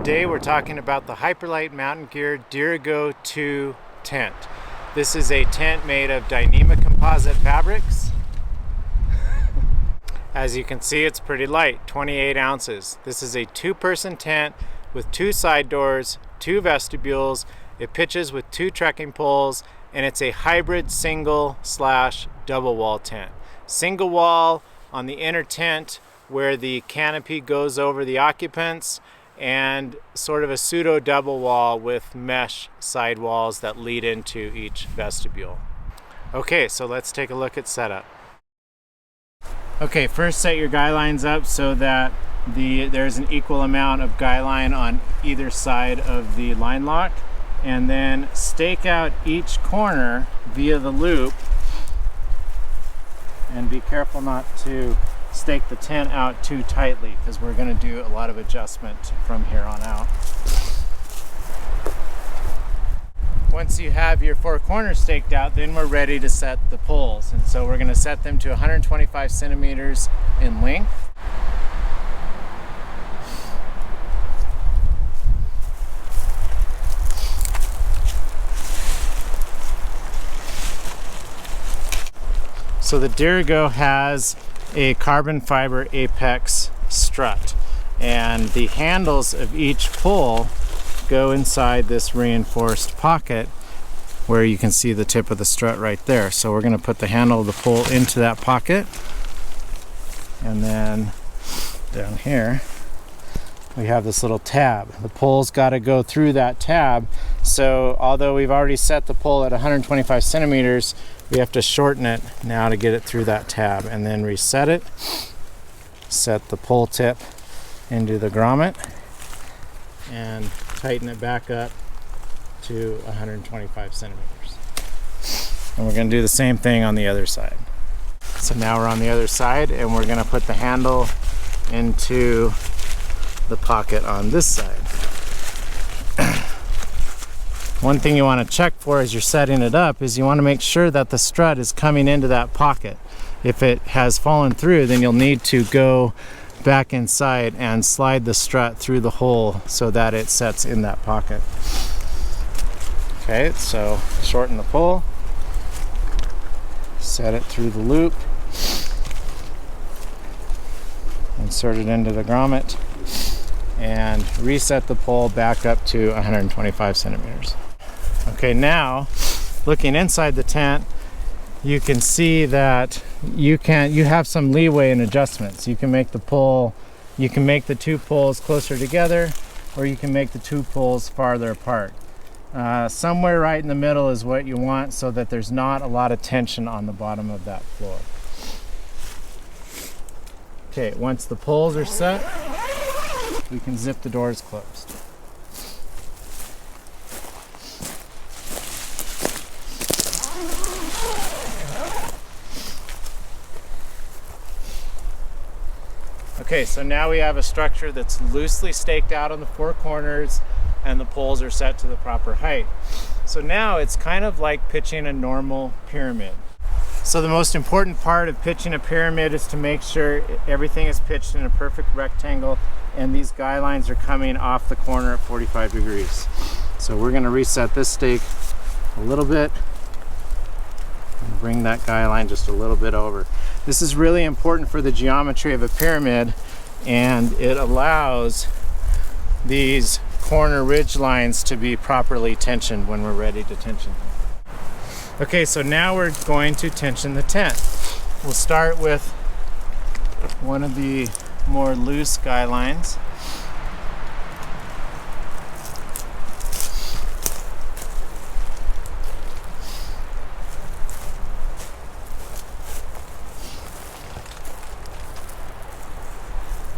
Today we're talking about the Hyperlite Mountain Gear Dirigo 2 tent. This is a tent made of Dyneema composite fabrics. As you can see, it's pretty light, 28 ounces. This is a two-person tent with two side doors, two vestibules. It pitches with two trekking poles, and it's a hybrid single/double wall tent. Single wall on the inner tent where the canopy goes over the occupants, and sort of a pseudo double wall with mesh side walls that lead into each vestibule. Okay, so let's take a look at setup. Okay, first set your guy lines up so that there's an equal amount of guy line on either side of the line lock, and then stake out each corner via the loop, and be careful not to stake the tent out too tightly because we're going to do a lot of adjustment from here on out. Once you have your four corners staked out, then we're ready to set the poles, and so we're going to set them to 125 centimeters in length. So the Dirigo has a carbon fiber apex strut, and the handles of each pole go inside this reinforced pocket where you can see the tip of the strut right there. So we're going to put the handle of the pole into that pocket, and then down here we have this little tab. The pole's got to go through that tab, so although we've already set the pole at 125 centimeters, we have to shorten it now to get it through that tab, and then reset it. Set the pole tip into the grommet and tighten it back up to 125 centimeters. And we're going to do the same thing on the other side. So now we're on the other side, and we're going to put the handle into the pocket on this side. One thing you want to check for as you're setting it up is you want to make sure that the strut is coming into that pocket. If it has fallen through, then you'll need to go back inside and slide the strut through the hole so that it sets in that pocket. Okay, so shorten the pole, set it through the loop, insert it into the grommet, and reset the pole back up to 125 centimeters. Okay, now looking inside the tent, you can see that you have some leeway in adjustments. You can make the two poles closer together, or you can make the two poles farther apart. Somewhere right in the middle is what you want, so that there's not a lot of tension on the bottom of that floor. Okay, once the poles are set, we can zip the doors closed. Okay, so now we have a structure that's loosely staked out on the four corners, and the poles are set to the proper height. So now it's kind of like pitching a normal pyramid. So the most important part of pitching a pyramid is to make sure everything is pitched in a perfect rectangle, and these guy lines are coming off the corner at 45 degrees. So we're going to reset this stake a little bit and bring that guy line just a little bit over. This is really important for the geometry of a pyramid, and it allows these corner ridge lines to be properly tensioned when we're ready to tension them. Okay, so now we're going to tension the tent. We'll start with one of the more loose guy lines.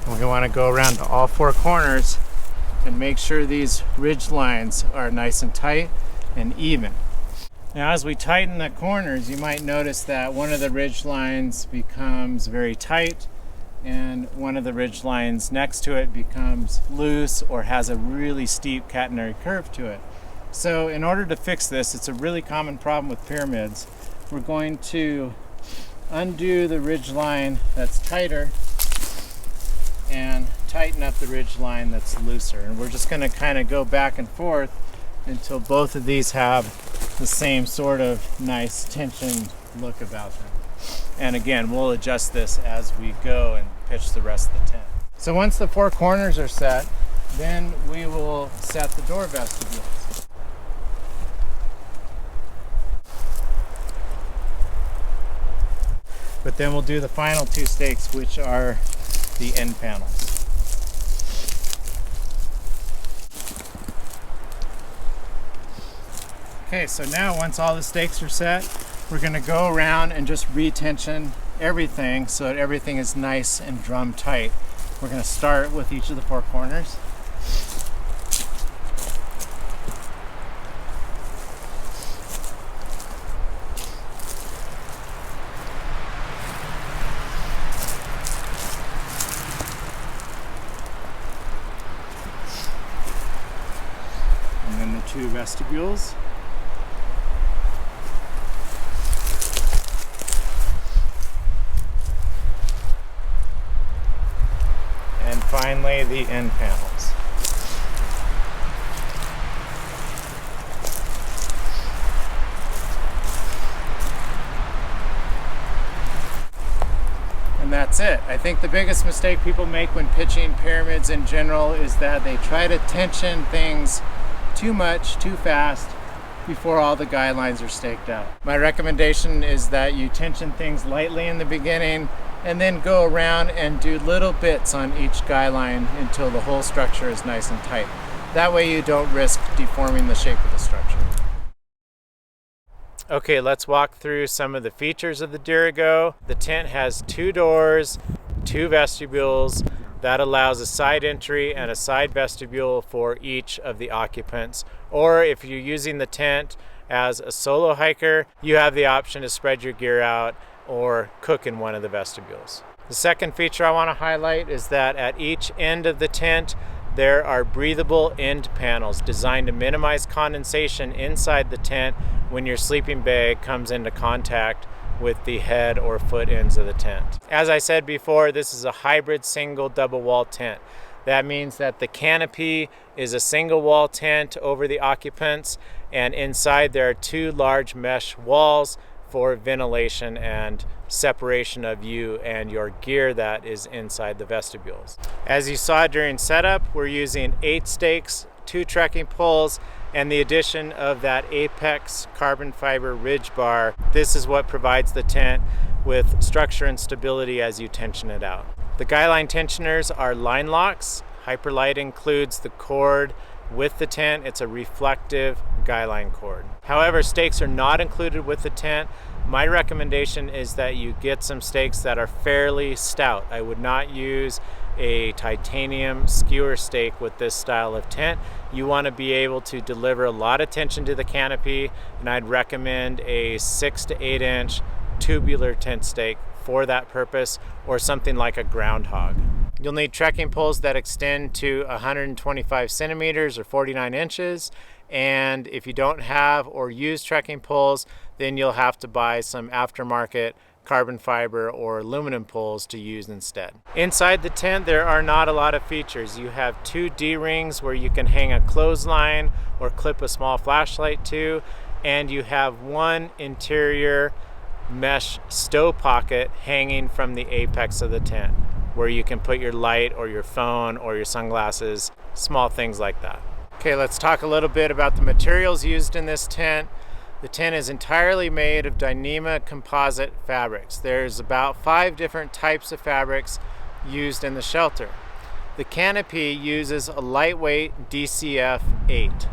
We want to go around to all four corners and make sure these ridge lines are nice and tight and even. Now, as we tighten the corners, you might notice that one of the ridge lines becomes very tight, and one of the ridge lines next to it becomes loose or has a really steep catenary curve to it. So in order to fix this, it's a really common problem with pyramids. We're going to undo the ridge line that's tighter and tighten up the ridge line that's looser. And we're just going to kind of go back and forth until both of these have the same sort of nice tensioned look about them. And again, we'll adjust this as we go and pitch the rest of the tent. So once the four corners are set, then we will set the door vestibules. But then we'll do the final two stakes, which are the end panels. Okay, so now once all the stakes are set, we're going to go around and just retension everything so that everything is nice and drum tight. We're going to start with each of the four corners. And then the two vestibules. Finally, the end panels. And that's it. I think the biggest mistake people make when pitching pyramids in general is that they try to tension things too much, too fast, before all the guidelines are staked out. My recommendation is that you tension things lightly in the beginning and then go around and do little bits on each guy line until the whole structure is nice and tight. That way you don't risk deforming the shape of the structure. Okay, let's walk through some of the features of the Dirigo. The tent has two doors, two vestibules. That allows a side entry and a side vestibule for each of the occupants. Or if you're using the tent as a solo hiker, you have the option to spread your gear out or cook in one of the vestibules. The second feature I want to highlight is that at each end of the tent there are breathable end panels designed to minimize condensation inside the tent when your sleeping bag comes into contact with the head or foot ends of the tent. As I said before, this is a hybrid single double wall tent. That means that the canopy is a single wall tent over the occupants, and inside there are two large mesh walls for ventilation and separation of you and your gear that is inside the vestibules. As you saw during setup, we're using 8 stakes, 2 trekking poles, and the addition of that Apex carbon fiber ridge bar. This is what provides the tent with structure and stability as you tension it out. The guy line tensioners are line locks. Hyperlite includes the cord with the tent. It's a reflective guy line cord. However, stakes are not included with the tent. My recommendation is that you get some stakes that are fairly stout. I would not use a titanium skewer stake with this style of tent. You want to be able to deliver a lot of tension to the canopy, and I'd recommend a 6 to 8 inch tubular tent stake for that purpose, or something like a groundhog. You'll need trekking poles that extend to 125 centimeters or 49 inches. And if you don't have or use trekking poles, then you'll have to buy some aftermarket carbon fiber or aluminum poles to use instead. Inside the tent, there are not a lot of features. You have 2 D-rings where you can hang a clothesline or clip a small flashlight to, and you have 1 interior mesh stow pocket hanging from the apex of the tent where you can put your light or your phone or your sunglasses, small things like that. Okay, let's talk a little bit about the materials used in this tent. The tent is entirely made of Dyneema composite fabrics. There's about 5 different types of fabrics used in the shelter. The canopy uses a lightweight DCF 8.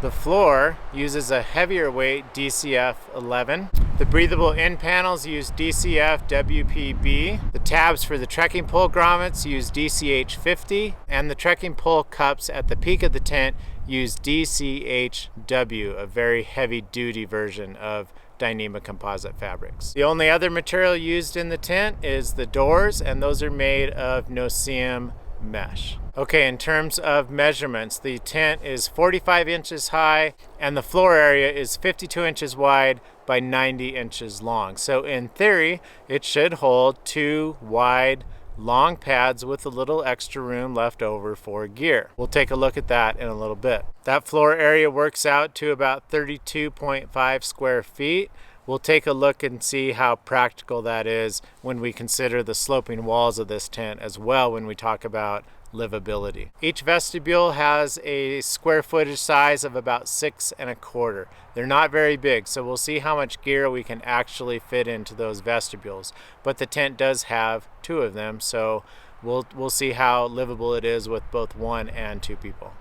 The floor uses a heavier weight DCF 11. The breathable end panels use DCF WPB. The tabs for the trekking pole grommets use DCH 50, and the trekking pole cups at the peak of the tent use DCHW, a very heavy duty version of Dyneema composite fabrics. The only other material used in the tent is the doors, and those are made of no-seam mesh. Okay, in terms of measurements, the tent is 45 inches high and the floor area is 52 inches wide by 90 inches long. So in theory, it should hold 2 wide long pads with a little extra room left over for gear. We'll take a look at that in a little bit. That floor area works out to about 32.5 square feet. We'll take a look and see how practical that is when we consider the sloping walls of this tent as well when we talk about livability. Each vestibule has a square footage size of about 6.25. They're not very big, so we'll see how much gear we can actually fit into those vestibules. But the tent does have 2 of them, so we'll see how livable it is with both 1 and 2 people.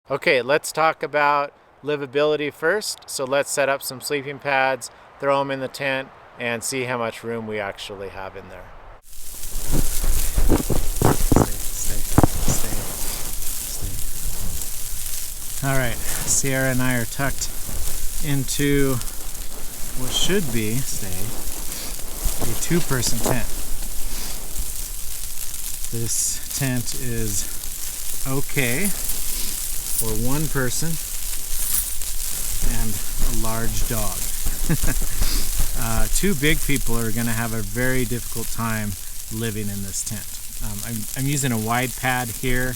Okay, let's talk about livability first. So let's set up some sleeping pads, throw them in the tent, and see how much room we actually have in there. All right, Sierra and I are tucked into what should be, a 2-person tent. This tent is okay for 1 person and a large dog. 2 big people are going to have a very difficult time living in this tent. I'm using a wide pad here.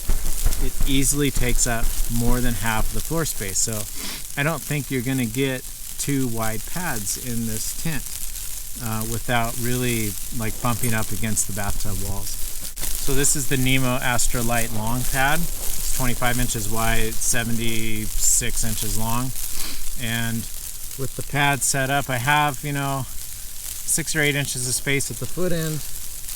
It easily takes up more than half the floor space, so I don't think you're going to get 2 wide pads in this tent without really like bumping up against the bathtub walls. So this is the Nemo Astrolite long pad. It's 25 inches wide, 76 inches long, and with the pad set up, I have 6 or 8 inches of space at the foot end,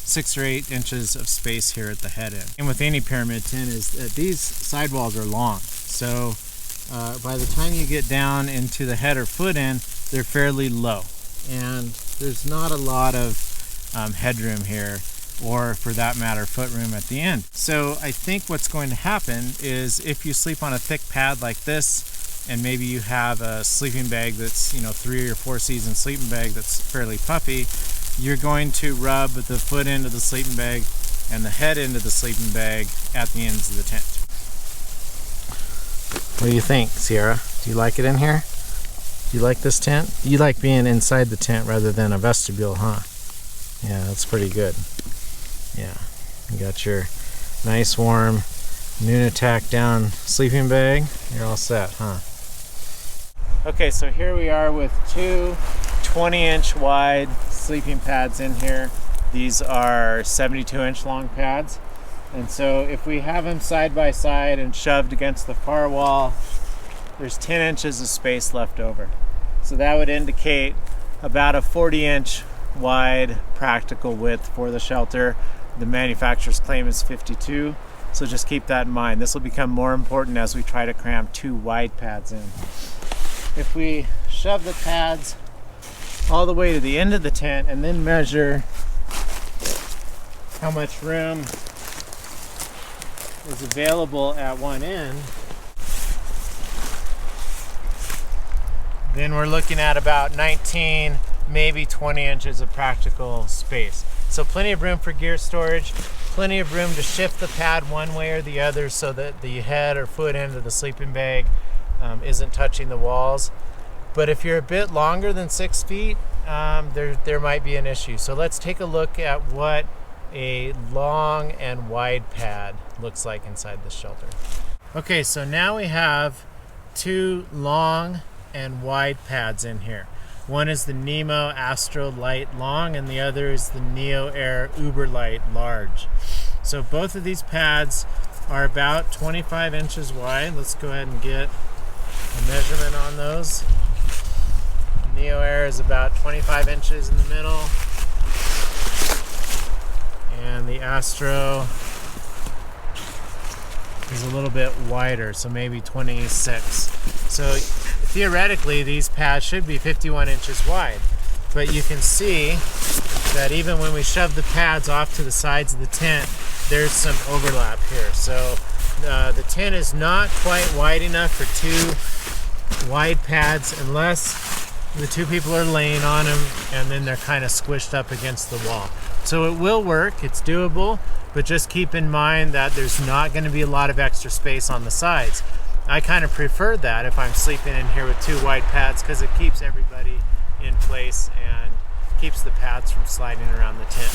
6 or 8 inches of space here at the head end. And with any pyramid tent is that these sidewalls are long. So by the time you get down into the head or foot end, they're fairly low. And there's not a lot of headroom here, or for that matter, footroom at the end. So I think what's going to happen is if you sleep on a thick pad like this, and maybe you have a sleeping bag that's 3 or 4 season sleeping bag that's fairly puffy, you're going to rub the foot end of the sleeping bag and the head end of the sleeping bag at the ends of the tent. What do you think, Sierra? Do you like it in here? Do you like this tent? You like being inside the tent rather than a vestibule, huh? Yeah, that's pretty good. Yeah, you got your nice warm Nunatak down sleeping bag. You're all set, huh? Okay, so here we are with 2 20-inch wide sleeping pads in here. These are 72-inch long pads. And so if we have them side by side and shoved against the far wall, there's 10 inches of space left over. So that would indicate about a 40-inch wide practical width for the shelter. The manufacturer's claim is 52. So just keep that in mind. This will become more important as we try to cram 2 wide pads in. If we shove the pads all the way to the end of the tent and then measure how much room is available at one end, then we're looking at about 19, maybe 20 inches of practical space. So plenty of room for gear storage, plenty of room to shift the pad one way or the other so that the head or foot end of the sleeping bag isn't touching the walls. But if you're a bit longer than 6 feet, there might be an issue. So let's take a look at what a long and wide pad looks like inside this shelter. Okay, so now we have 2 long and wide pads in here. One is the Nemo Astrolite Long and the other is the Neo Air Uberlite Large. So both of these pads are about 25 inches wide. Let's go ahead and get a measurement on those. Neo Air is about 25 inches in the middle, and the Astro is a little bit wider, so maybe 26. So theoretically these pads should be 51 inches wide, but you can see that even when we shove the pads off to the sides of the tent, there's some overlap here. So the tent is not quite wide enough for 2 wide pads unless the 2 people are laying on them and then they're kind of squished up against the wall. So it will work, it's doable, but just keep in mind that there's not going to be a lot of extra space on the sides. I kind of prefer that if I'm sleeping in here with 2 wide pads because it keeps everybody in place and keeps the pads from sliding around the tent.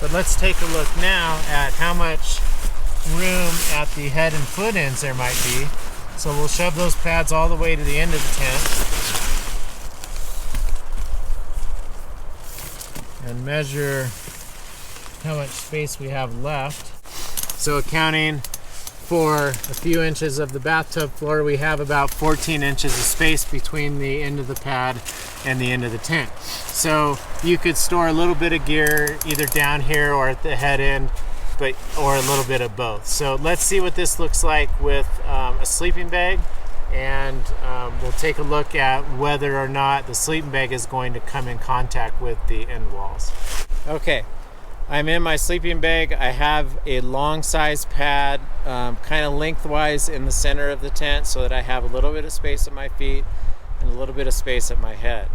But let's take a look now at how much room at the head and foot ends there might be. So we'll shove those pads all the way to the end of the tent and measure how much space we have left. So accounting for a few inches of the bathtub floor, we have about 14 inches of space between the end of the pad and the end of the tent. So you could store a little bit of gear either down here or at the head end, or a little bit of both. So let's see what this looks like with a sleeping bag, and we'll take a look at whether or not the sleeping bag is going to come in contact with the end walls. Okay, I'm in my sleeping bag. I have a long size pad kind of lengthwise in the center of the tent so that I have a little bit of space at my feet and a little bit of space at my head.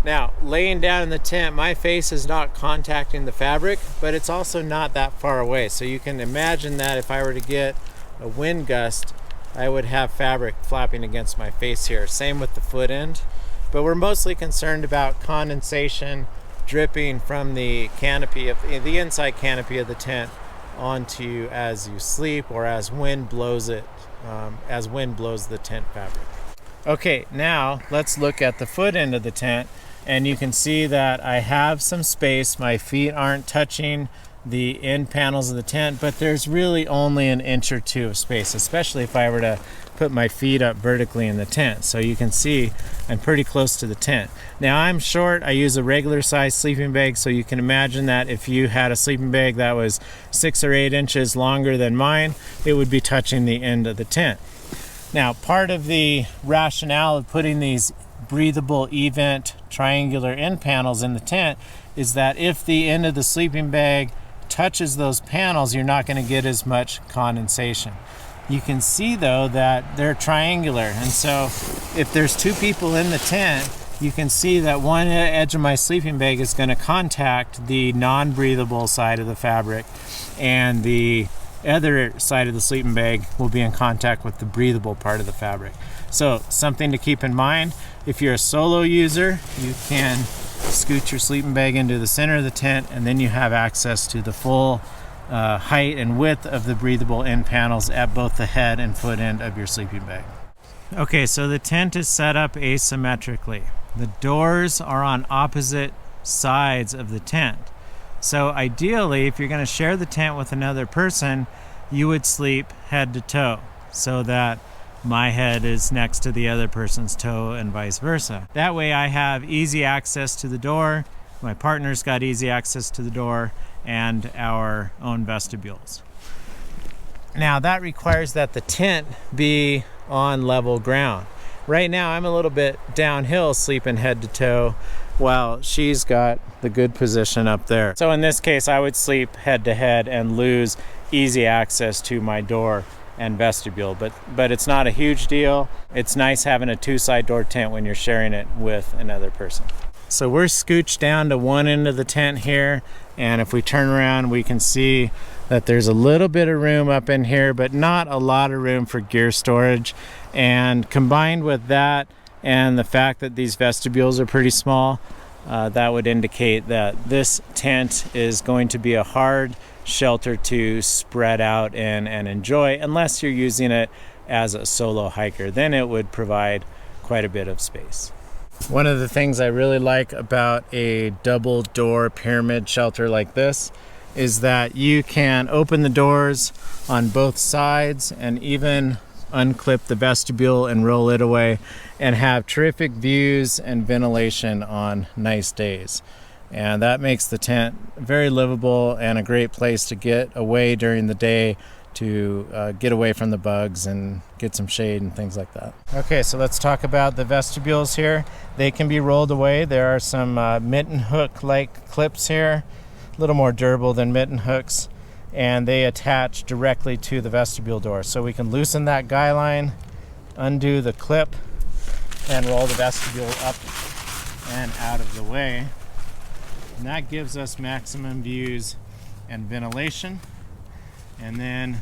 Now, laying down in the tent, my face is not contacting the fabric, but it's also not that far away. So you can imagine that if I were to get a wind gust, I would have fabric flapping against my face here. Same with the foot end. But we're mostly concerned about condensation dripping from the canopy of the inside canopy of the tent onto you as you sleep, or as wind blows the tent fabric. Okay, now let's look at the foot end of the tent, and you can see that I have some space. My feet aren't touching the end panels of the tent, but there's really only an inch or two of space, especially if I were to put my feet up vertically in the tent. So you can see I'm pretty close to the tent. Now I'm short. I use a regular size sleeping bag, so you can imagine that if you had a sleeping bag that was 6 or 8 inches longer than mine, it would be touching the end of the tent. Now, part of the rationale of putting these breathable event triangular end panels in the tent is that if the end of the sleeping bag touches those panels, you're not going to get as much condensation. You can see though that they're triangular, and so if there's two people in the tent, you can see that one edge of my sleeping bag is going to contact the non-breathable side of the fabric, and the other side of the sleeping bag will be in contact with the breathable part of the fabric. So something to keep in mind, if you're a solo user, you can scoot your sleeping bag into the center of the tent, and then you have access to the full height and width of the breathable end panels at both the head and foot end of your sleeping bag. Okay, so the tent is set up asymmetrically. The doors are on opposite sides of the tent. So ideally, if you're going to share the tent with another person, you would sleep head to toe so that my head is next to the other person's toe and vice versa. That way I have easy access to the door, my partner's got easy access to the door, and our own vestibules. Now that requires that the tent be on level ground. Right now I'm a little bit downhill sleeping head to toe, while she's got the good position up there. So in this case, I would sleep head to head and lose easy access to my door and vestibule, but it's not a huge deal. It's nice having a two-side door tent when you're sharing it with another person. So we're scooched down to one end of the tent here, and if we turn around, we can see that there's a little bit of room up in here, but not a lot of room for gear storage. And combined with that and the fact that these vestibules are pretty small, that would indicate that this tent is going to be a hard shelter to spread out and enjoy, unless you're using it as a solo hiker. Then it would provide quite a bit of space. One of the things I really like about a double door pyramid shelter like this is that you can open the doors on both sides and even unclip the vestibule and roll it away and have terrific views and ventilation on nice days. And that makes the tent very livable and a great place to get away during the day, to get away from the bugs and get some shade and things like that. Okay, so let's talk about the vestibules here. They can be rolled away. There are some mitten hook like clips here, a little more durable than mitten hooks, and they attach directly to the vestibule door. So we can loosen that guy line, undo the clip, and roll the vestibule up and out of the way. And that gives us maximum views and ventilation. And then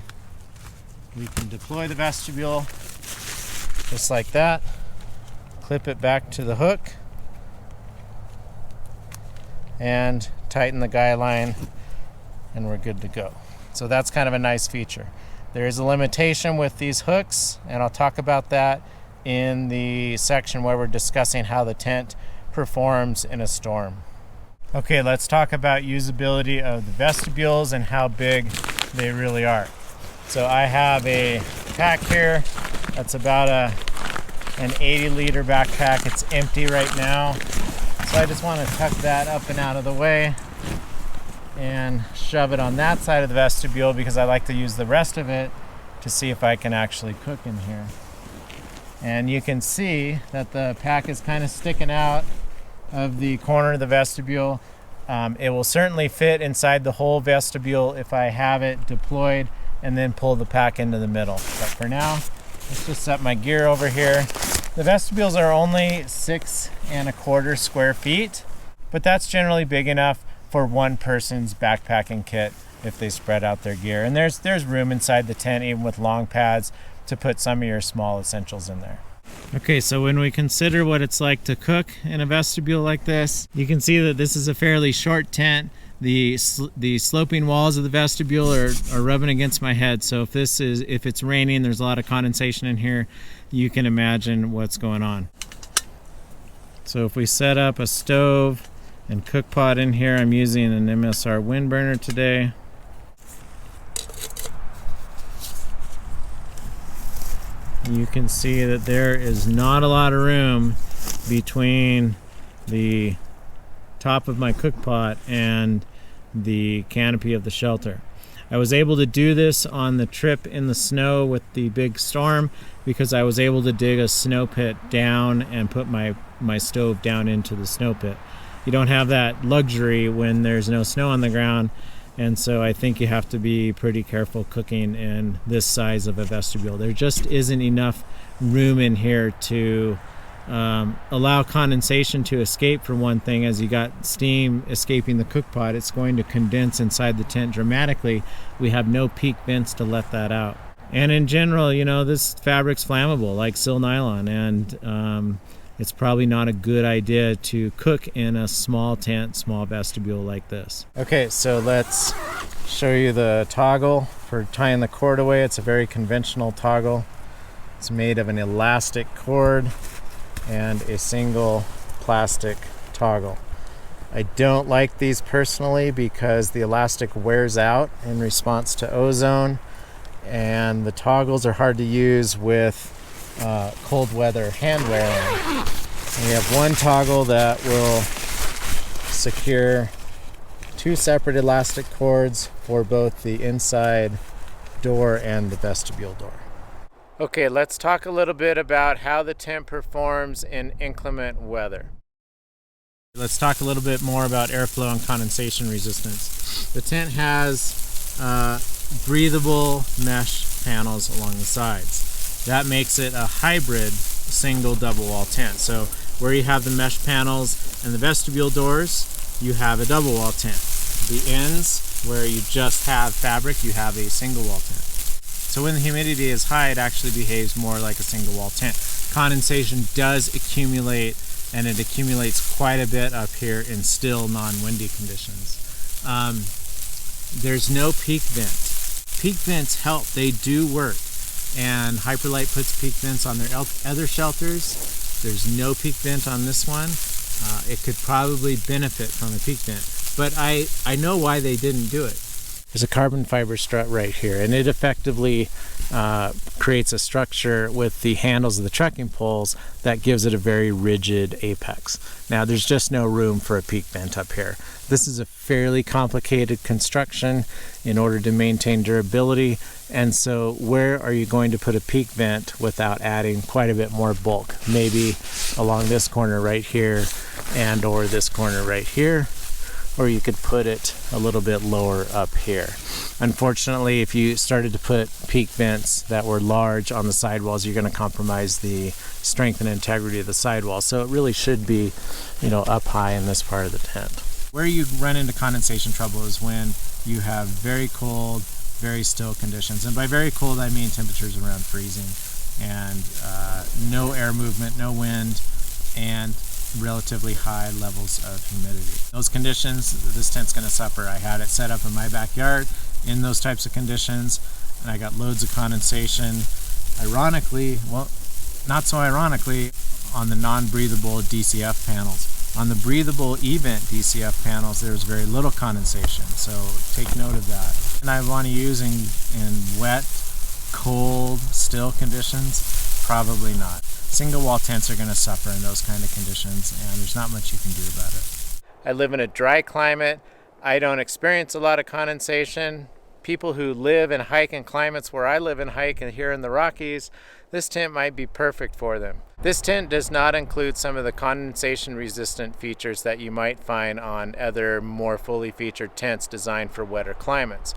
we can deploy the vestibule just like that, clip it back to the hook, and tighten the guy line and we're good to go. So that's kind of a nice feature. There is a limitation with these hooks, and I'll talk about that in the section where we're discussing how the tent performs in a storm. Okay, let's talk about usability of the vestibules and how big they really are. So I have a pack here that's about an 80-liter backpack. It's empty right now. So I just want to tuck that up and out of the way and shove it on that side of the vestibule because I like to use the rest of it to see if I can actually cook in here. And you can see that the pack is kind of sticking out of the corner of the vestibule. It will certainly fit inside the whole vestibule if I have it deployed and then pull the pack into the middle. But for now, let's just set my gear over here. The vestibules are only 6¼ square feet, but that's generally big enough for one person's backpacking kit if they spread out their gear. And there's room inside the tent, even with long pads, to put some of your small essentials in there. Okay, so when we consider what it's like to cook in a vestibule like this, you can see that this is a fairly short tent. The sloping walls of the vestibule are rubbing against my head. So if it's raining, there's a lot of condensation in here, you can imagine what's going on. So if we set up a stove and cook pot in here, I'm using an MSR wind burner today. You can see that there is not a lot of room between the top of my cook pot and the canopy of the shelter. I was able to do this on the trip in the snow with the big storm because I was able to dig a snow pit down and put my stove down into the snow pit. You don't have that luxury when there's no snow on the ground, and so I think you have to be pretty careful cooking in this size of a vestibule. There just isn't enough room in here to allow condensation to escape. For one thing, as you got steam escaping the cook pot, it's going to condense inside the tent dramatically. We have no peak vents to let that out. And in general, you know, this fabric's flammable like sil nylon, and it's probably not a good idea to cook in a small tent, small vestibule like this. Okay, so let's show you the toggle for tying the cord away. It's a very conventional toggle. It's made of an elastic cord and a single plastic toggle. I don't like these personally because the elastic wears out in response to ozone, and the toggles are hard to use with cold weather hand wearing. And we have one toggle that will secure two separate elastic cords for both the inside door and the vestibule door. Okay, let's talk a little bit about how the tent performs in inclement weather. Let's talk a little bit more about airflow and condensation resistance. The tent has breathable mesh panels along the sides. That makes it a hybrid single double wall tent. So where you have the mesh panels and the vestibule doors, you have a double wall tent. The ends where you just have fabric, you have a single wall tent. So when the humidity is high, it actually behaves more like a single wall tent. Condensation does accumulate, and it accumulates quite a bit up here in still non-windy conditions. There's no peak vent. Peak vents help, they do work. And Hyperlite puts peak vents on their other shelters. There's no peak vent on this one. It could probably benefit from a peak vent, but I know why they didn't do it. There's a carbon fiber strut right here, and it effectively creates a structure with the handles of the trekking poles that gives it a very rigid apex. Now, there's just no room for a peak vent up here. This is a fairly complicated construction in order to maintain durability, and so where are you going to put a peak vent without adding quite a bit more bulk? Maybe along this corner right here and or this corner right here, or you could put it a little bit lower up here. Unfortunately, if you started to put peak vents that were large on the sidewalls, you're going to compromise the strength and integrity of the sidewall. So it really should be, up high in this part of the tent. Where you run into condensation trouble is when you have very cold, very still conditions. And by very cold, I mean temperatures around freezing and no air movement, no wind, and relatively high levels of humidity. Those conditions, this tent's going to suffer. I had it set up in my backyard in those types of conditions, and I got loads of condensation. Ironically, well, not so ironically, on the non-breathable DCF panels. On the breathable event DCF panels, there's very little condensation, so take note of that. And I want to use in wet, cold, still conditions? Probably not. Single wall tents are going to suffer in those kind of conditions, and there's not much you can do about it. I live in a dry climate. I don't experience a lot of condensation. People who live and hike in climates where I live and hike and here in the Rockies, this tent might be perfect for them. This tent does not include some of the condensation resistant features that you might find on other more fully featured tents designed for wetter climates.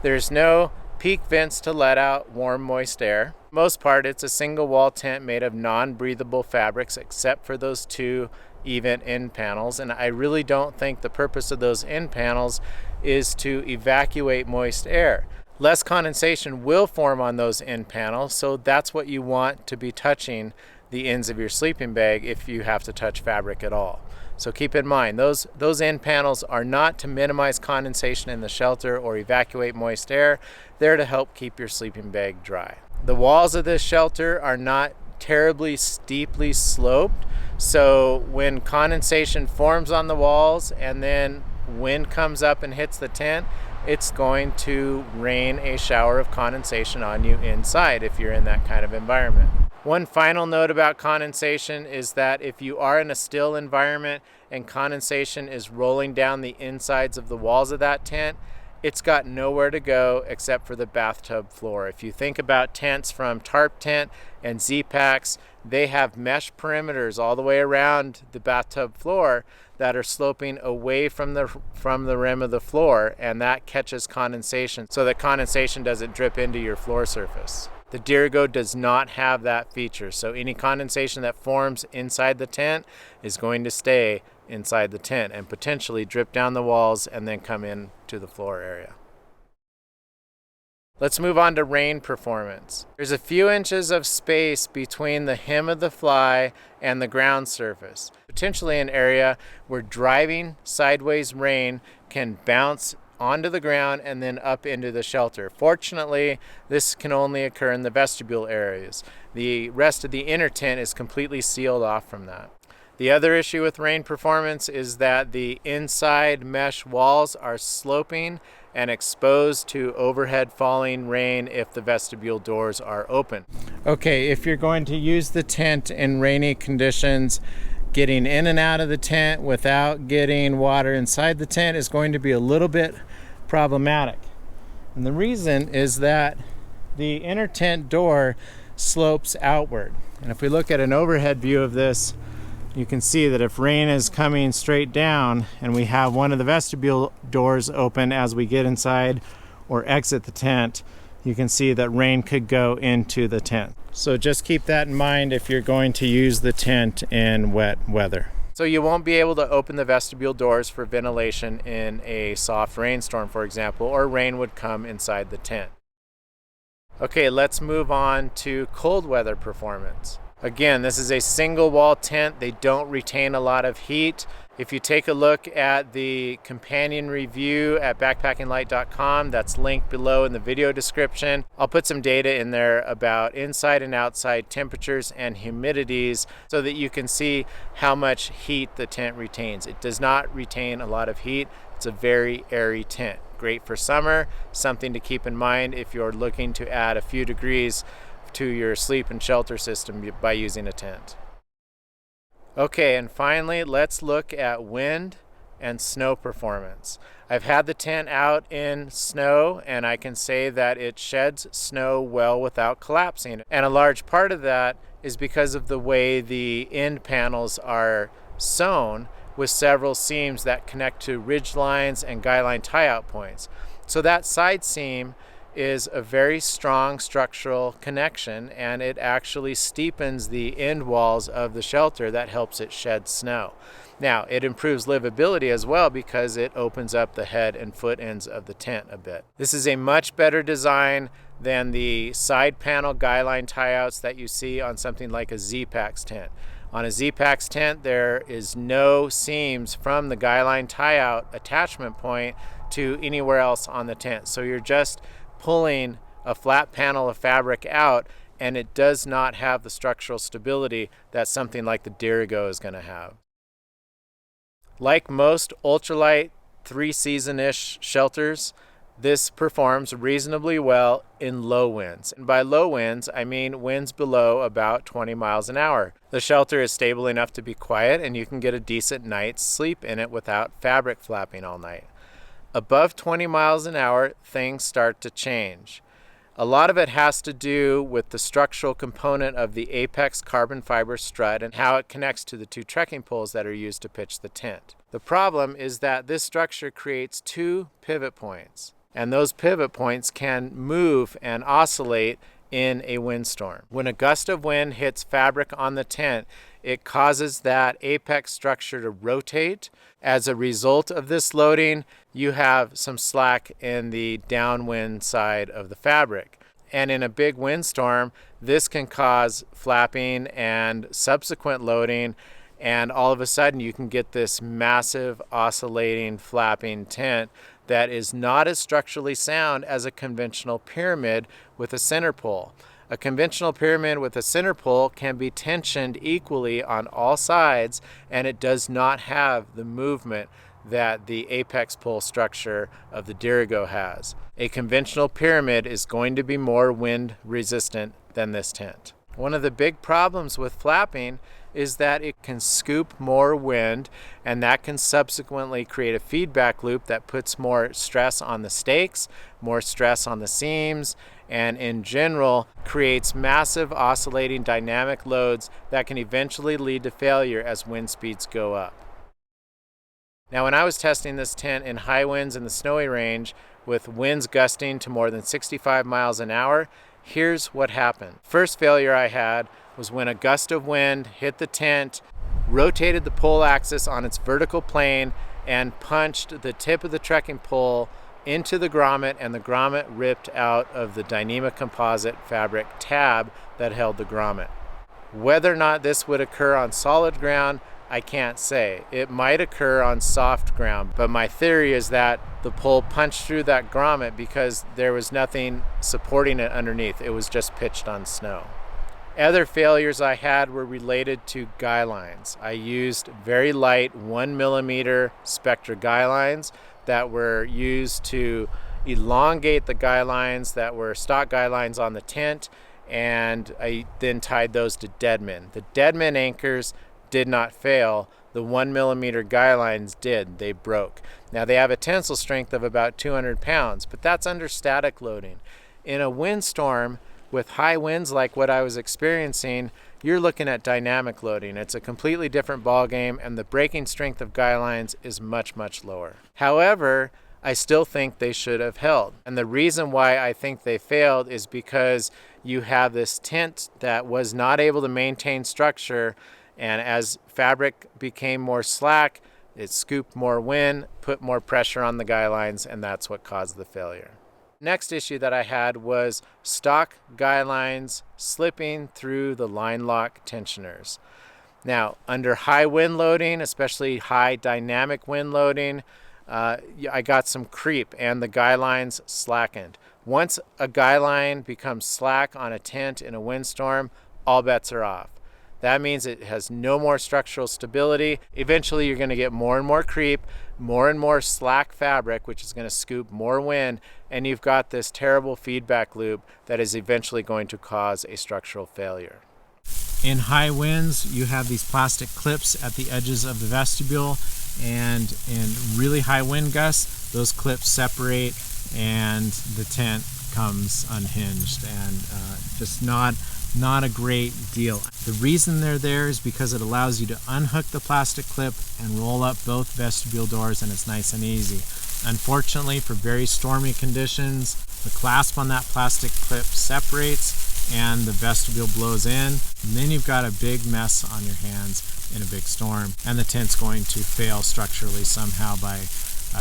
There's no peak vents to let out warm, moist air. For the most part, it's a single wall tent made of non-breathable fabrics except for those two event end panels, and I really don't think the purpose of those end panels is to evacuate moist air. Less condensation will form on those end panels, so that's what you want to be touching the ends of your sleeping bag if you have to touch fabric at all. So keep in mind, those end panels are not to minimize condensation in the shelter or evacuate moist air. They're to help keep your sleeping bag dry. The walls of this shelter are not terribly steeply sloped, so when condensation forms on the walls and then wind comes up and hits the tent, it's going to rain a shower of condensation on you inside if you're in that kind of environment. One final note about condensation is that if you are in a still environment and condensation is rolling down the insides of the walls of that tent, it's got nowhere to go except for the bathtub floor. If you think about tents from Tarptent and ZPacks, they have mesh perimeters all the way around the bathtub floor that are sloping away from the rim of the floor, and that catches condensation so that condensation doesn't drip into your floor surface. The Dirigo does not have that feature, so any condensation that forms inside the tent is going to stay inside the tent and potentially drip down the walls and then come in to the floor area. Let's move on to rain performance. There's a few inches of space between the hem of the fly and the ground surface, potentially an area where driving sideways rain can bounce onto the ground and then up into the shelter. Fortunately, this can only occur in the vestibule areas. The rest of the inner tent is completely sealed off from that. The other issue with rain performance is that the inside mesh walls are sloping and exposed to overhead falling rain if the vestibule doors are open. Okay, if you're going to use the tent in rainy conditions, getting in and out of the tent without getting water inside the tent is going to be a little bit problematic. And the reason is that the inner tent door slopes outward. And if we look at an overhead view of this, you can see that if rain is coming straight down and we have one of the vestibule doors open as we get inside or exit the tent, you can see that rain could go into the tent. So just keep that in mind if you're going to use the tent in wet weather. So you won't be able to open the vestibule doors for ventilation in a soft rainstorm, for example, or rain would come inside the tent. Okay, let's move on to cold weather performance. Again, this is a single wall tent. They don't retain a lot of heat. If you take a look at the companion review at backpackinglight.com, that's linked below in the video description. I'll put some data in there about inside and outside temperatures and humidities so that you can see how much heat the tent retains. It does not retain a lot of heat. It's a very airy tent. Great for summer, something to keep in mind if you're looking to add a few degrees to your sleep and shelter system by using a tent. Okay, and finally, let's look at wind and snow performance. I've had the tent out in snow, and I can say that it sheds snow well without collapsing. And a large part of that is because of the way the end panels are sewn with several seams that connect to ridge lines and guy line tie-out points. So that side seam is a very strong structural connection, and it actually steepens the end walls of the shelter that helps it shed snow. Now, it improves livability as well because it opens up the head and foot ends of the tent a bit. This is a much better design than the side panel guy line tie-outs that you see on something like a ZPacks tent. On a ZPacks tent, there is no seams from the guy line tie-out attachment point to anywhere else on the tent. So you're just pulling a flat panel of fabric out, and it does not have the structural stability that something like the Dirigo is going to have. Like most ultralight 3-season-ish shelters, this performs reasonably well in low winds. And by low winds, I mean winds below about 20 miles an hour. The shelter is stable enough to be quiet, and you can get a decent night's sleep in it without fabric flapping all night. Above 20 miles an hour, things start to change. A lot of it has to do with the structural component of the apex carbon fiber strut and how it connects to the two trekking poles that are used to pitch the tent. The problem is that this structure creates two pivot points, and those pivot points can move and oscillate in a windstorm. When a gust of wind hits fabric on the tent, it causes that apex structure to rotate. As a result of this loading, you have some slack in the downwind side of the fabric. And in a big windstorm, this can cause flapping and subsequent loading, and all of a sudden you can get this massive oscillating flapping tent that is not as structurally sound as a conventional pyramid with a center pole. A conventional pyramid with a center pole can be tensioned equally on all sides, and it does not have the movement that the apex pole structure of the Dirigo has. A conventional pyramid is going to be more wind resistant than this tent. One of the big problems with flapping is that it can scoop more wind, and that can subsequently create a feedback loop that puts more stress on the stakes, more stress on the seams, and in general creates massive oscillating dynamic loads that can eventually lead to failure as wind speeds go up. Now, when I was testing this tent in high winds in the snowy range with winds gusting to more than 65 miles an hour, here's what happened. First failure I had was when a gust of wind hit the tent, rotated the pole axis on its vertical plane, and punched the tip of the trekking pole into the grommet, and the grommet ripped out of the Dyneema composite fabric tab that held the grommet. Whether or not this would occur on solid ground, I can't say. It might occur on soft ground, but my theory is that the pole punched through that grommet because there was nothing supporting it underneath. It was just pitched on snow. Other failures I had were related to guy lines. I used very light 1mm Spectra guy lines that were used to elongate the guy lines that were stock guy lines on the tent, and I then tied those to deadmen. The deadmen anchors did not fail. The 1mm guy lines did. They broke. Now they have a tensile strength of about 200 pounds, but that's under static loading. In a windstorm with high winds like what I was experiencing, you're looking at dynamic loading. It's a completely different ball game, and the breaking strength of guy lines is much, much lower. However, I still think they should have held. And the reason why I think they failed is because you have this tent that was not able to maintain structure, and as fabric became more slack, it scooped more wind, put more pressure on the guy lines, and that's what caused the failure. Next issue that I had was stock guy lines slipping through the line lock tensioners. Now, under high wind loading, especially high dynamic wind loading, I got some creep and the guy lines slackened. Once a guy line becomes slack on a tent in a windstorm, all bets are off. That means it has no more structural stability. Eventually you're going to get more and more slack fabric, which is going to scoop more wind, and you've got this terrible feedback loop that is eventually going to cause a structural failure. In high winds, you have these plastic clips at the edges of the vestibule, and in really high wind gusts, those clips separate and the tent comes unhinged, and just not a great deal. The reason they're there is because it allows you to unhook the plastic clip and roll up both vestibule doors, and it's nice and easy. Unfortunately, for very stormy conditions, the clasp on that plastic clip separates and the vestibule blows in, and then you've got a big mess on your hands in a big storm, and the tent's going to fail structurally somehow by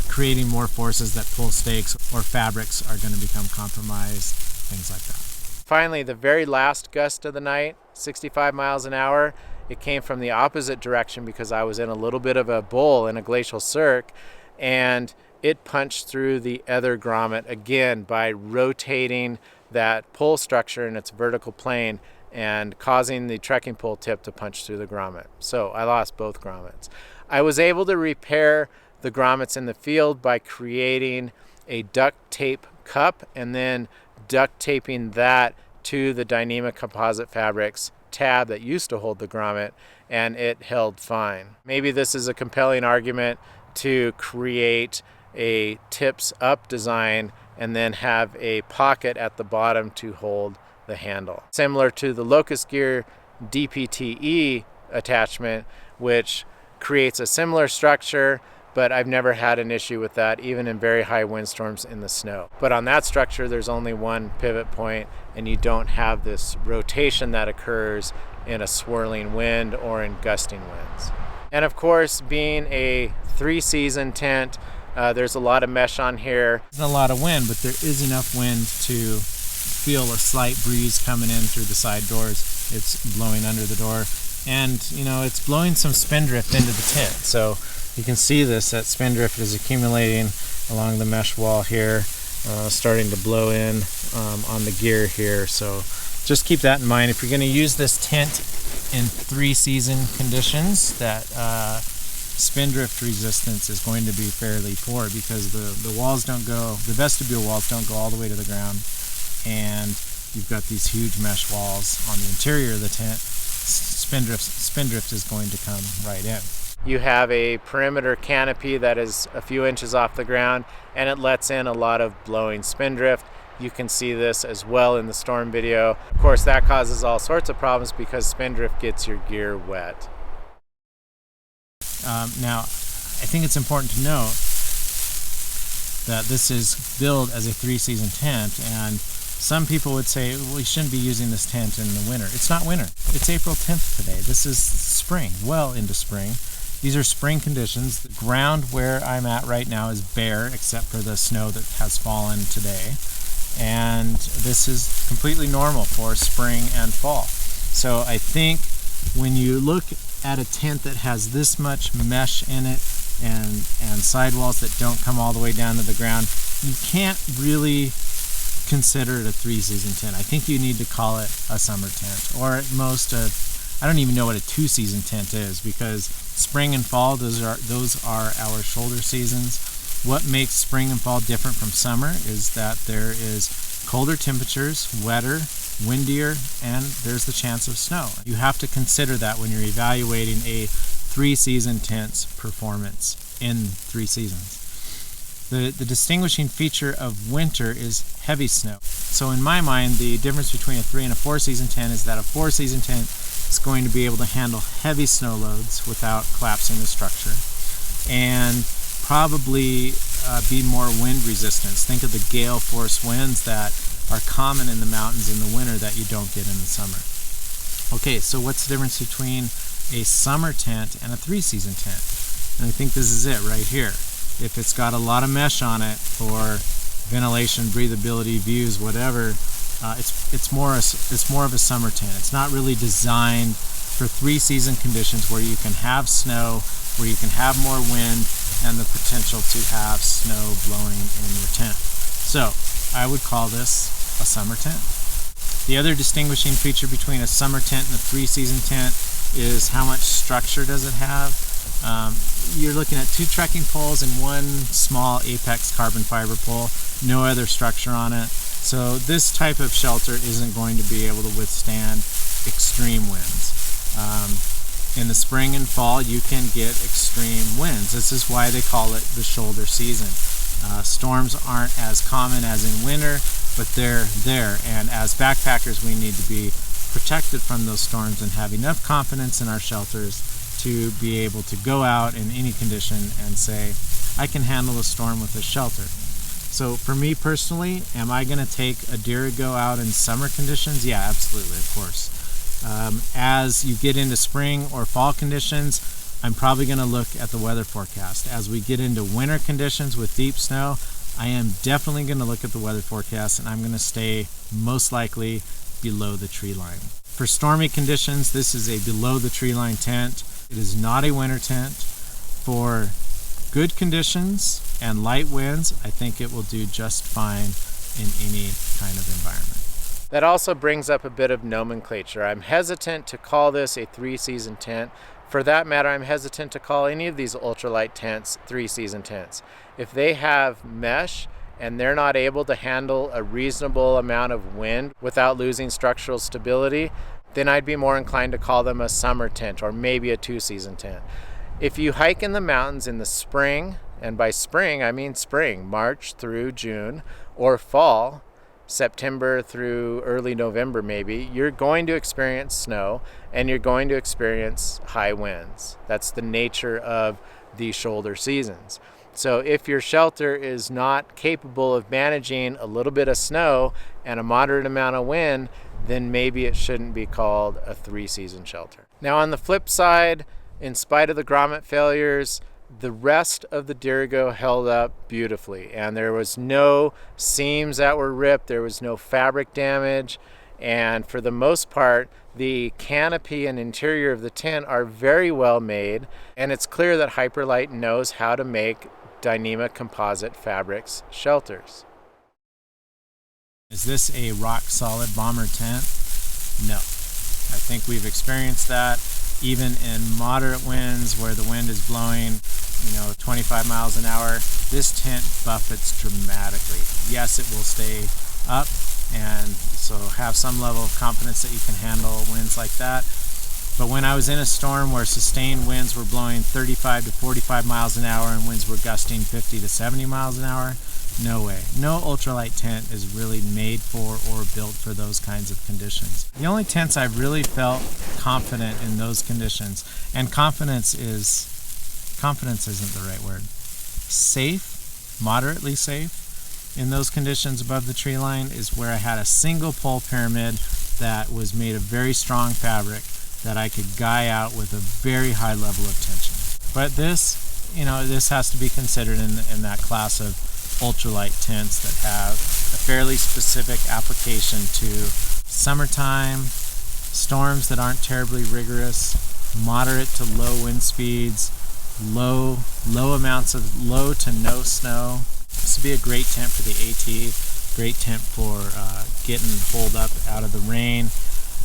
creating more forces that pull stakes, or fabrics are going to become compromised, things like that. Finally, the very last gust of the night, 65 miles an hour, it came from the opposite direction because I was in a little bit of a bowl in a glacial cirque, and it punched through the other grommet again by rotating that pole structure in its vertical plane and causing the trekking pole tip to punch through the grommet. So I lost both grommets. I was able to repair the grommets in the field by creating a duct tape cup and then duct taping that to the Dyneema Composite Fabrics tab that used to hold the grommet, and it held fine. Maybe this is a compelling argument to create a tips up design and then have a pocket at the bottom to hold the handle. Similar to the Locust Gear DPTE attachment, which creates a similar structure, but I've never had an issue with that, even in very high windstorms in the snow. But on that structure, there's only one pivot point, and you don't have this rotation that occurs in a swirling wind or in gusting winds. And of course, being a 3-season tent, there's a lot of mesh on here. There's a lot of wind, but there is enough wind to feel a slight breeze coming in through the side doors. It's blowing under the door, and you know, it's blowing some spindrift into the tent. So you can see that spindrift is accumulating along the mesh wall here, starting to blow in on the gear here. So just keep that in mind. If you're going to use this tent in 3-season conditions, that spindrift resistance is going to be fairly poor because the walls don't go, the vestibule walls don't go all the way to the ground, and you've got these huge mesh walls on the interior of the tent. Spindrift is going to come right in. You have a perimeter canopy that is a few inches off the ground, and it lets in a lot of blowing spindrift. You can see this as well in the storm video. Of course, that causes all sorts of problems because spindrift gets your gear wet. Now, I think it's important to note that this is billed as a 3-season tent, and some people would say, well, you shouldn't be using this tent in the winter. It's not winter. It's April 10th today. This is spring, well into spring. These are spring conditions. The ground where I'm at right now is bare except for the snow that has fallen today. And this is completely normal for spring and fall. So I think when you look at a tent that has this much mesh in it and sidewalls that don't come all the way down to the ground, you can't really consider it a 3-season tent. I think you need to call it a summer tent, or at most I don't even know what a 2-season tent is, because spring and fall, those are our shoulder seasons. What makes spring and fall different from summer is that there is colder temperatures, wetter, windier, and there's the chance of snow. You have to consider that when you're evaluating a 3-season tent's performance in 3 seasons. The distinguishing feature of winter is heavy snow. So in my mind, the difference between a 3 and a 4-season tent is that a 4-season tent is going to be able to handle heavy snow loads without collapsing the structure, and probably be more wind resistance. Think of the gale force winds that are common in the mountains in the winter that you don't get in the summer. Okay, so what's the difference between a summer tent and a 3-season tent? And I think this is it right here. If it's got a lot of mesh on it for ventilation, breathability, views, whatever, it's more of a summer tent. It's not really designed for 3-season conditions where you can have snow, where you can have more wind, and the potential to have snow blowing in your tent. So I would call this a summer tent. The other distinguishing feature between a summer tent and a 3-season tent is how much structure does it have. You're looking at 2 trekking poles and 1 small Apex carbon fiber pole, no other structure on it. So this type of shelter isn't going to be able to withstand extreme winds. In the spring and fall, you can get extreme winds. This is why they call it the shoulder season. Storms aren't as common as in winter, but they're there. And as backpackers, we need to be protected from those storms and have enough confidence in our shelters to be able to go out in any condition and say, I can handle a storm with this shelter. So for me personally, am I going to take a Dirigo out in summer conditions? Yeah, absolutely, of course. As you get into spring or fall conditions, I'm probably going to look at the weather forecast. As we get into winter conditions with deep snow, I am definitely going to look at the weather forecast, and I'm going to stay most likely below the tree line. For stormy conditions, this is a below the tree line tent. It is not a winter tent. For good conditions and light winds, I think it will do just fine in any kind of environment. That also brings up a bit of nomenclature. I'm hesitant to call this a 3-season tent. For that matter, I'm hesitant to call any of these ultralight tents 3-season tents. If they have mesh and they're not able to handle a reasonable amount of wind without losing structural stability, then I'd be more inclined to call them a summer tent or maybe a 2-season tent. If you hike in the mountains in the spring, and by spring I mean spring, March through June, or fall, September through early November maybe, you're going to experience snow and you're going to experience high winds. That's the nature of the shoulder seasons. So if your shelter is not capable of managing a little bit of snow and a moderate amount of wind, then maybe it shouldn't be called a 3-season shelter. Now on the flip side, in spite of the grommet failures, the rest of the Dirigo held up beautifully, and there was no seams that were ripped, there was no fabric damage, and for the most part the canopy and interior of the tent are very well made, and it's clear that Hyperlite knows how to make Dyneema composite fabrics shelters. Is this a rock solid bomber tent? No. I think we've experienced that even in moderate winds where the wind is blowing 25 miles an hour. This tent buffets dramatically. Yes, it will stay up, and so have some level of confidence that you can handle winds like that. But when I was in a storm where sustained winds were blowing 35 to 45 miles an hour and winds were gusting 50 to 70 miles an hour, no way. No ultralight tent is really made for or built for those kinds of conditions. The only tents I've really felt confident in those conditions, and confidence isn't the right word. Safe, moderately safe in those conditions above the tree line is where I had a single pole pyramid that was made of very strong fabric that I could guy out with a very high level of tension. But this has to be considered in that class of ultralight tents that have a fairly specific application to summertime, storms that aren't terribly rigorous, moderate to low wind speeds, low amounts of low to no snow. This would be a great tent for the AT, great tent for getting holed up out of the rain,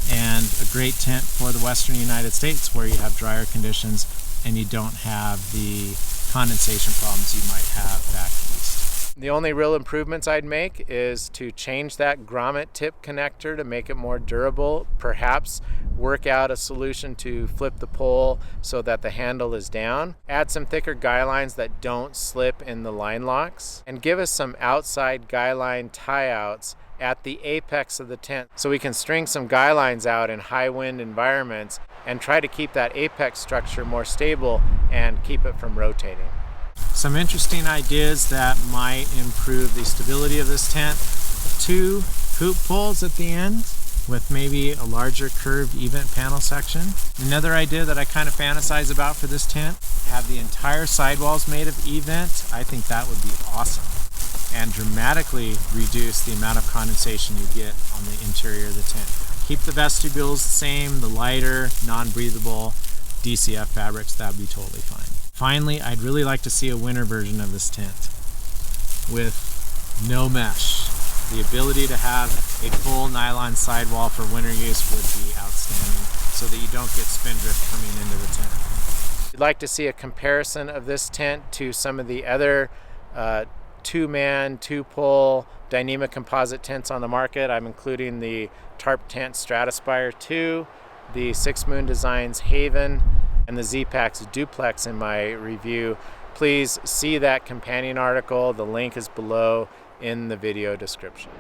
and a great tent for the western United States where you have drier conditions and you don't have the condensation problems you might have back east. The only real improvements I'd make is to change that grommet tip connector to make it more durable, perhaps work out a solution to flip the pole so that the handle is down, add some thicker guy lines that don't slip in the line locks, and give us some outside guy line tie-outs at the apex of the tent so we can string some guy lines out in high wind environments and try to keep that apex structure more stable and keep it from rotating. Some interesting ideas that might improve the stability of this tent: 2 hoop poles at the end with maybe a larger curved event panel section. Another idea that I kind of fantasize about for this tent: have the entire sidewalls made of event. I think that would be awesome and dramatically reduce the amount of condensation you get on the interior of the tent. Keep the vestibules the same, the lighter, non-breathable DCF fabrics, that would be totally fine. Finally, I'd really like to see a winter version of this tent with no mesh. The ability to have a full nylon sidewall for winter use would be outstanding so that you don't get spindrift coming into the tent. I'd like to see a comparison of this tent to some of the other 2-man, 2-pole Dyneema composite tents on the market. I'm including the Tarptent Stratospire 2, the 6 Moon Designs Haven, and the ZPacks Duplex in my review. Please see that companion article. The link is below in the video description.